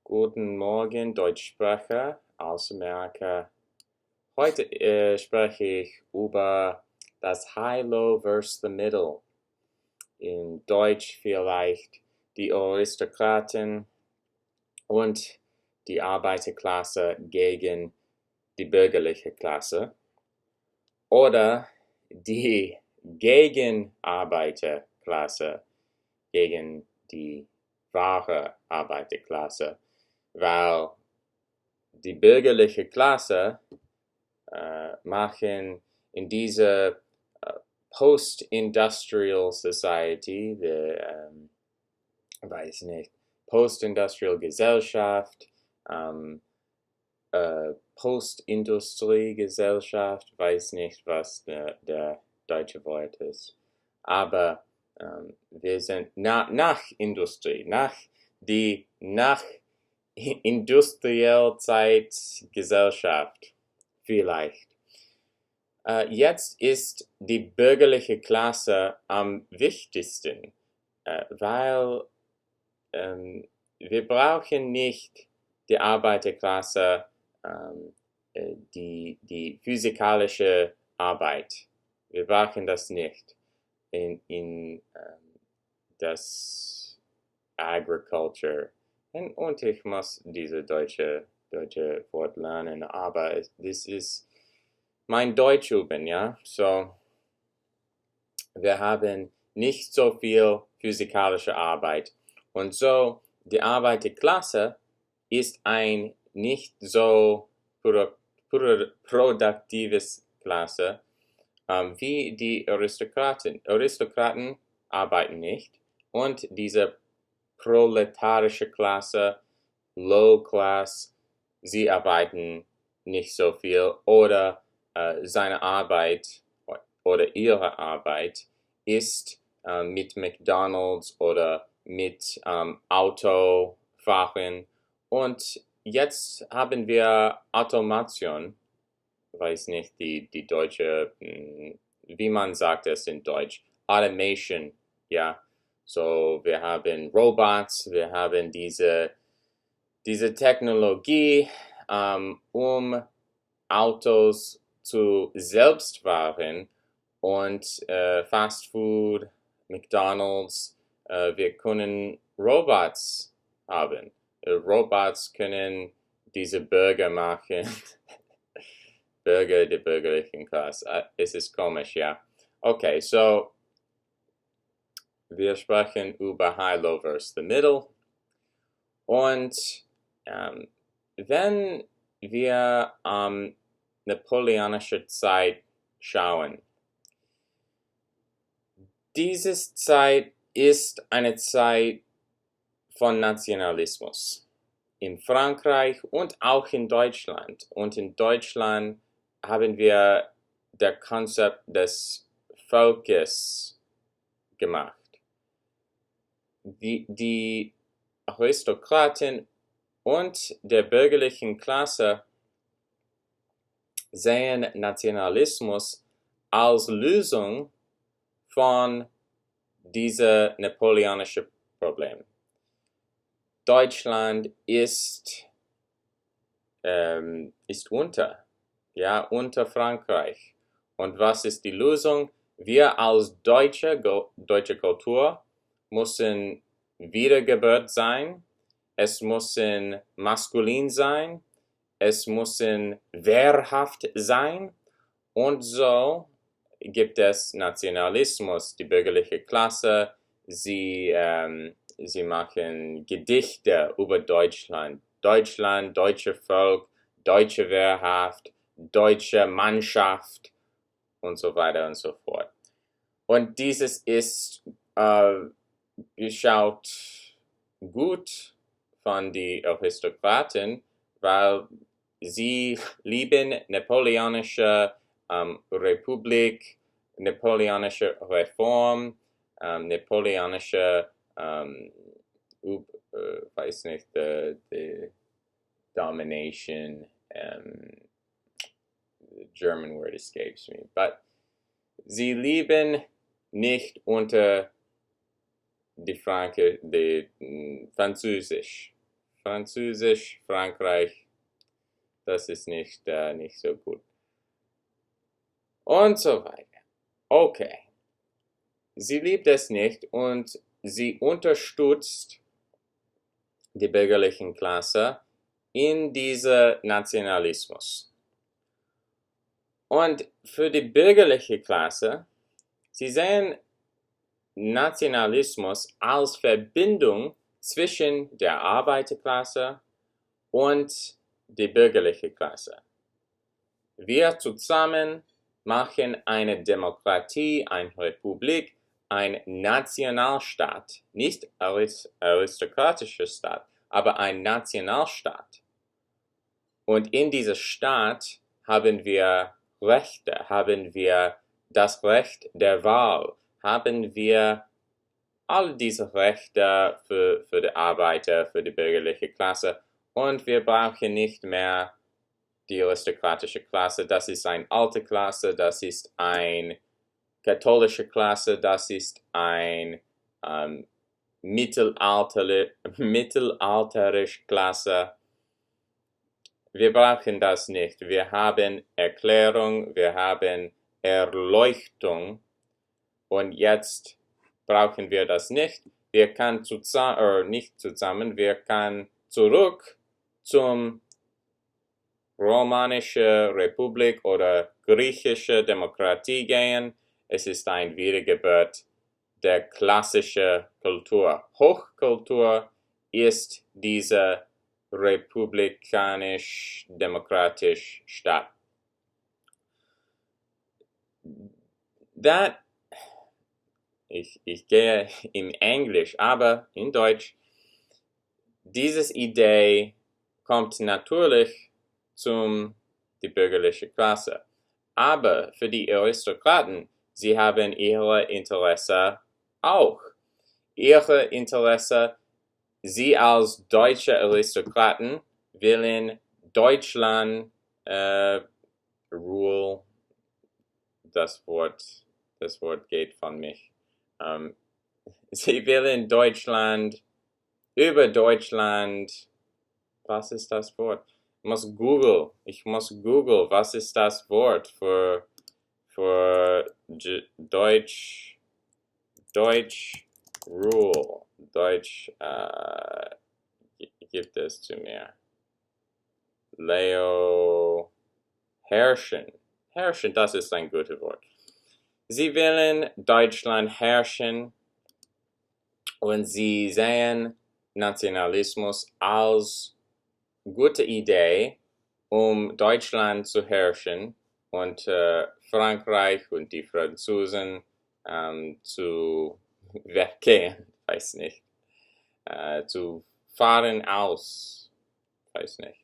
Guten Morgen, Deutschsprecher aus Amerika. Heute spreche ich über das High-Low versus the Middle. In Deutsch vielleicht die Aristokraten und die Arbeiterklasse gegen die bürgerliche Klasse oder die Gegenarbeiterklasse gegen die wahre Arbeiterklasse, weil die bürgerliche Klasse machen in dieser Post-Industrial Society, weiß nicht, Post-Industrial Gesellschaft, Post-Industrie-Gesellschaft, weiß nicht, was der deutsche Wort ist. Aber wir sind nach Industrie, nach Industriellzeitgesellschaft vielleicht. Jetzt ist die bürgerliche Klasse am wichtigsten, weil wir brauchen nicht die Arbeiterklasse, die physikalische Arbeit. Wir brauchen das nicht in das Agriculture. Und ich muss diese deutsche Wort lernen, aber das ist mein Deutsch üben, ja. So, wir haben nicht so viel physikalische Arbeit. Und so, die Arbeiterklasse ist ein nicht so produktives Klasse wie die Aristokraten. Aristokraten arbeiten nicht und diese proletarische Klasse, Low Class, sie arbeiten nicht so viel oder seine Arbeit oder ihre Arbeit ist mit McDonald's oder mit Autofahren. Und jetzt haben wir Automation, weiß nicht, die deutsche, wie man sagt es in Deutsch, Automation, ja. So, wir haben Robots, wir haben diese Technologie, Autos zu selbst fahren und Fast Food, McDonald's, wir können Robots haben. Robots können diese Burger machen. Burger der bürgerlichen Klasse. Es ist komisch, ja. Okay, so wir sprechen über High-Low versus the Middle. Und wenn wir napoleonische Zeit schauen, diese Zeit ist eine Zeit von Nationalismus in Frankreich und auch in Deutschland. Und in Deutschland haben wir das Konzept des Volkes gemacht. Die Aristokraten und der bürgerlichen Klasse sehen Nationalismus als Lösung von diesem napoleonischen Problem. Deutschland ist unter Frankreich. Und was ist die Lösung? Wir als deutsche Kultur müssen Wiedergeburt sein. Es muss maskulin sein. Es muss wehrhaft sein. Und so gibt es Nationalismus. Die bürgerliche Klasse, sie machen Gedichte über Deutschland. Deutschland, deutsche Volk, deutsche Wehrhaft, deutsche Mannschaft und so weiter und so fort. Und dieses ist geschaut gut von den Aristokraten, weil sie lieben napoleonische Republik, napoleonische Reform, napoleonische, weiß nicht, the domination, the German word escapes me, but sie lieben nicht unter die Französisch. Französisch, Frankreich, das ist nicht so gut. Und so weiter. Okay. Sie liebt es nicht und sie unterstützt die bürgerlichen Klasse in diesem Nationalismus. Und für die bürgerliche Klasse, sie sehen Nationalismus als Verbindung zwischen der Arbeiterklasse und der bürgerlichen Klasse. Wir zusammen machen eine Demokratie, eine Republik, ein Nationalstaat, nicht aristokratischer Staat, aber ein Nationalstaat. Und in diesem Staat haben wir Rechte, haben wir das Recht der Wahl, haben wir all diese Rechte für die Arbeiter, für die bürgerliche Klasse. Und wir brauchen nicht mehr die aristokratische Klasse. Das ist eine alte Klasse, das ist eine katholische Klasse, das ist eine mittelalterische Klasse. Wir brauchen das nicht. Wir haben Erklärung, wir haben Erleuchtung und jetzt brauchen wir das nicht. Wir können nicht zusammen, wir können zurück zum romanische Republik oder griechische Demokratie gehen. Es ist ein Wiedergeburt der klassischen Kultur. Hochkultur ist diese republikanisch-demokratische Staat. Ich gehe im Englisch, aber in Deutsch, diese Idee kommt natürlich die bürgerliche Klasse. Aber für die Aristokraten, sie haben ihre Interesse auch. Ihre Interesse, sie als deutsche Aristokraten willen Deutschland rule. Das Wort geht von mich. Sie willen Deutschland, über Deutschland, was ist das Wort? Ich muss Google, was ist das Wort für Deutsch Rule. Deutsch gibt es zu mir. Leo, herrschen. Herrschen, das ist ein gutes Wort. Sie wollen Deutschland herrschen und sie sehen Nationalismus als gute Idee, um Deutschland zu herrschen und Frankreich und die Franzosen zu weggehen, weiß nicht, zu fahren aus, weiß nicht.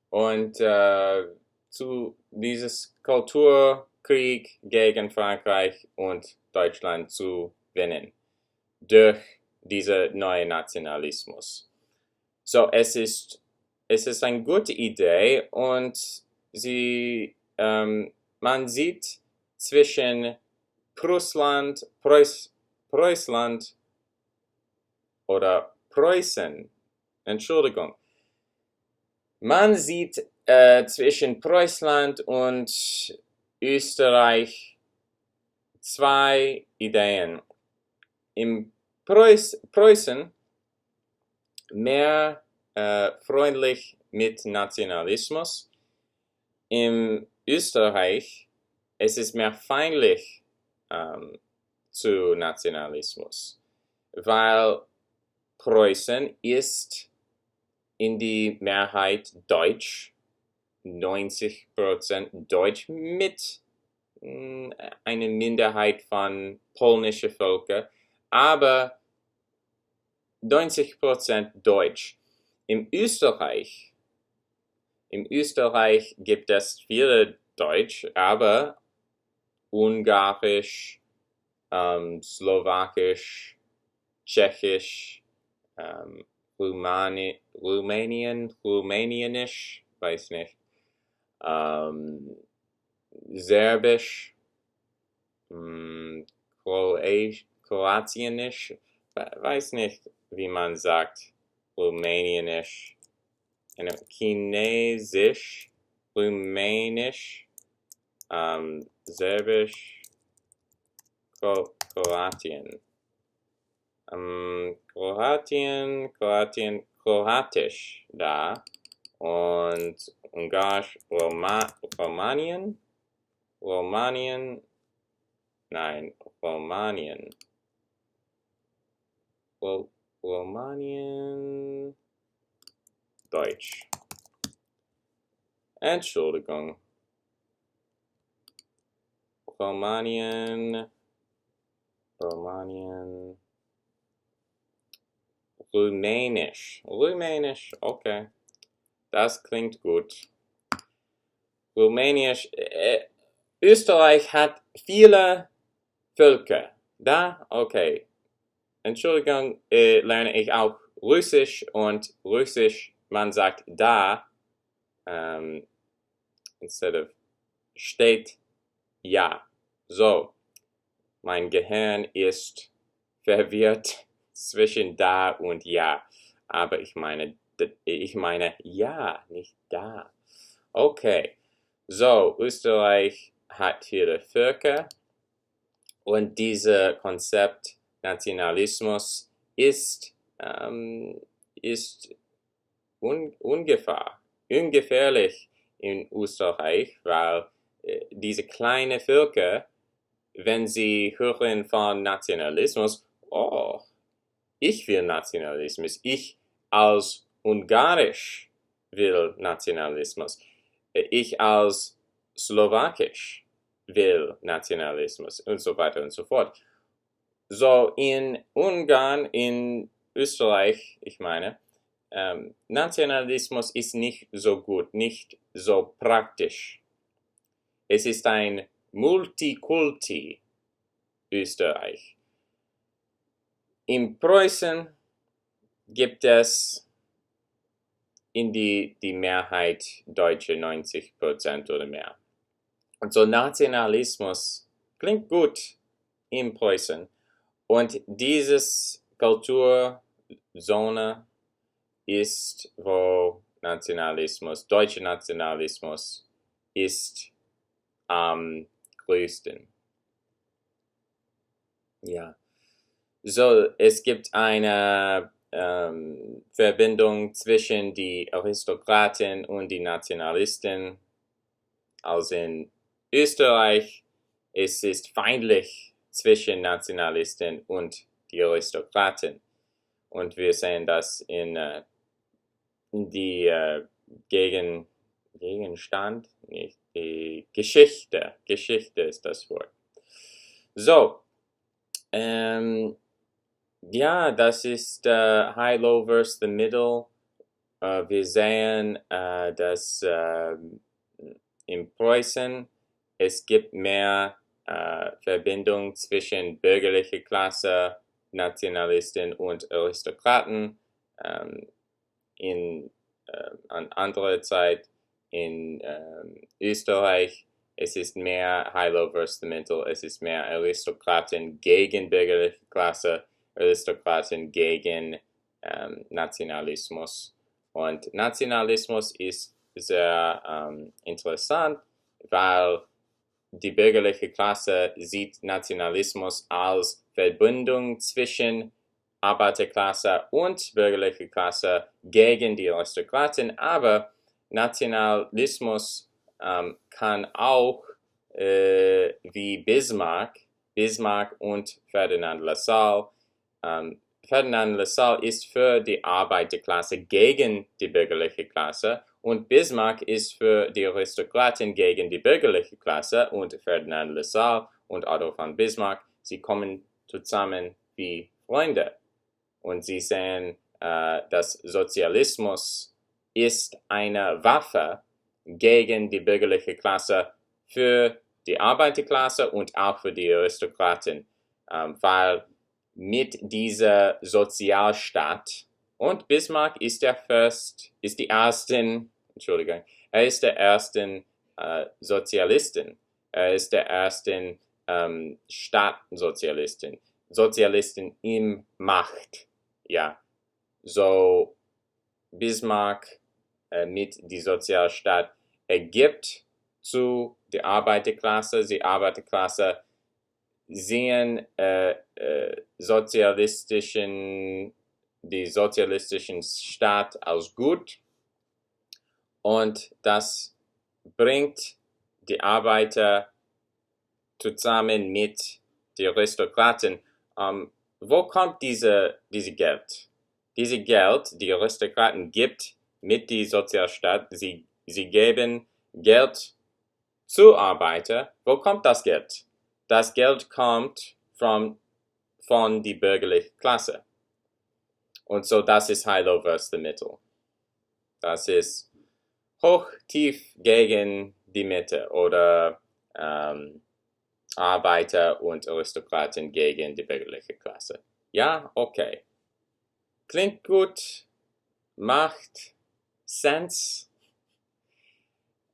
Und zu dieses Kulturkrieg gegen Frankreich und Deutschland zu gewinnen durch diesen neuen Nationalismus. So, es ist eine gute Idee und man sieht zwischen Preußland oder Preußen, Entschuldigung, man sieht zwischen Preußland und Österreich zwei Ideen. Im Preußen mehr freundlich mit Nationalismus. Im Österreich es ist mehr feindlich zu Nationalismus, weil Preußen ist in die Mehrheit Deutsch, 90% Deutsch mit einer Minderheit von polnischen Völkern, aber 90% Deutsch. Im Österreich gibt es viele Deutsch, aber Ungarisch, Slowakisch, Tschechisch, Rumänisch, weiß nicht, Serbisch, Kroatienisch, weiß nicht, wie man sagt, Rumänisch, Chinesisch, Rumänisch, Serbisch, Kroatien. Kroatisch da und Ungarisch, Romanien, Deutsch. Entschuldigung. Rumänisch. Rumänisch, okay. Das klingt gut. Rumänisch. Österreich hat viele Völker. Da? Okay. Entschuldigung, lerne ich auch Russisch und Russisch, man sagt da, instead of steht ja. So, mein Gehirn ist verwirrt zwischen da und ja. Aber ich meine ja, nicht da. Okay, so, Österreich hat viele Völker und dieses Konzept Nationalismus ist ungefährlich in Österreich, weil diese kleinen Völker, wenn sie hören von Nationalismus, oh, ich will Nationalismus, ich als Ungarisch will Nationalismus, ich als Slowakisch will Nationalismus und so weiter und so fort. So in Ungarn, in Österreich, ich meine, Nationalismus ist nicht so gut, nicht so praktisch. Es ist ein Multikulti-Österreich. In Preußen gibt es in die Mehrheit Deutsche, 90% oder mehr. Und so Nationalismus klingt gut in Preußen. Und dieses Kulturzone ist, wo Nationalismus, deutscher Nationalismus ist am größten. Ja. So, es gibt eine Verbindung zwischen die Aristokraten und die Nationalisten. Also in Österreich, es ist feindlich zwischen Nationalisten und die Aristokraten. Und wir sehen das in die Gegenstand, nicht die Geschichte. Geschichte ist das Wort. So, ja, das ist High-Low versus the Middle. Wir sehen, dass in Preußen es gibt mehr Verbindung zwischen bürgerlicher Klasse, Nationalisten und Aristokraten. An anderer Zeit in Österreich, es ist mehr High-Low versus the Middle, es ist mehr Aristokraten gegen bürgerliche Klasse, Aristokraten gegen Nationalismus. Und Nationalismus ist sehr interessant, weil die bürgerliche Klasse sieht Nationalismus als Verbindung zwischen Arbeiterklasse und bürgerliche Klasse gegen die Aristokraten, aber Nationalismus kann auch wie Bismarck und Ferdinand Lassalle. Ferdinand Lassalle ist für die Arbeiterklasse gegen die bürgerliche Klasse und Bismarck ist für die Aristokraten gegen die bürgerliche Klasse und Ferdinand Lassalle und Otto von Bismarck, sie kommen zusammen wie Freunde. Und sie sehen, dass Sozialismus ist eine Waffe gegen die bürgerliche Klasse für die Arbeiterklasse und auch für die Aristokraten, weil mit dieser Sozialstaat und Bismarck ist der erste Sozialisten, er ist der erste Staatensozialisten, Sozialisten im Macht. Ja, so Bismarck mit die Sozialstaat ergibt zu der Arbeiterklasse. Die Arbeiterklasse sehen die sozialistischen Staat als gut, und das bringt die Arbeiter zusammen mit den Aristokraten. Wo kommt diese Geld? Diese Geld, die Aristokraten gibt mit die Sozialstaat, sie geben Geld zu Arbeiter. Wo kommt das Geld? Das Geld kommt von die bürgerliche Klasse. Und so, das ist Heilo versus die Mitte. Das ist hoch, tief gegen die Mitte, oder Arbeiter und Aristokraten gegen die bürgerliche Klasse. Ja, okay. Klingt gut, macht Sense.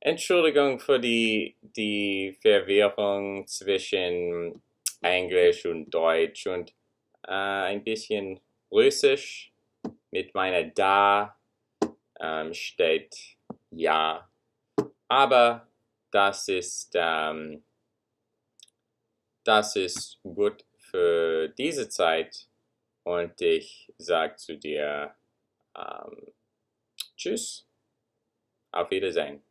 Entschuldigung für die Verwirrung zwischen Englisch und Deutsch und ein bisschen Russisch. Mit meiner Da steht ja. Aber das ist gut für diese Zeit, und ich sage zu dir Tschüss, auf Wiedersehen.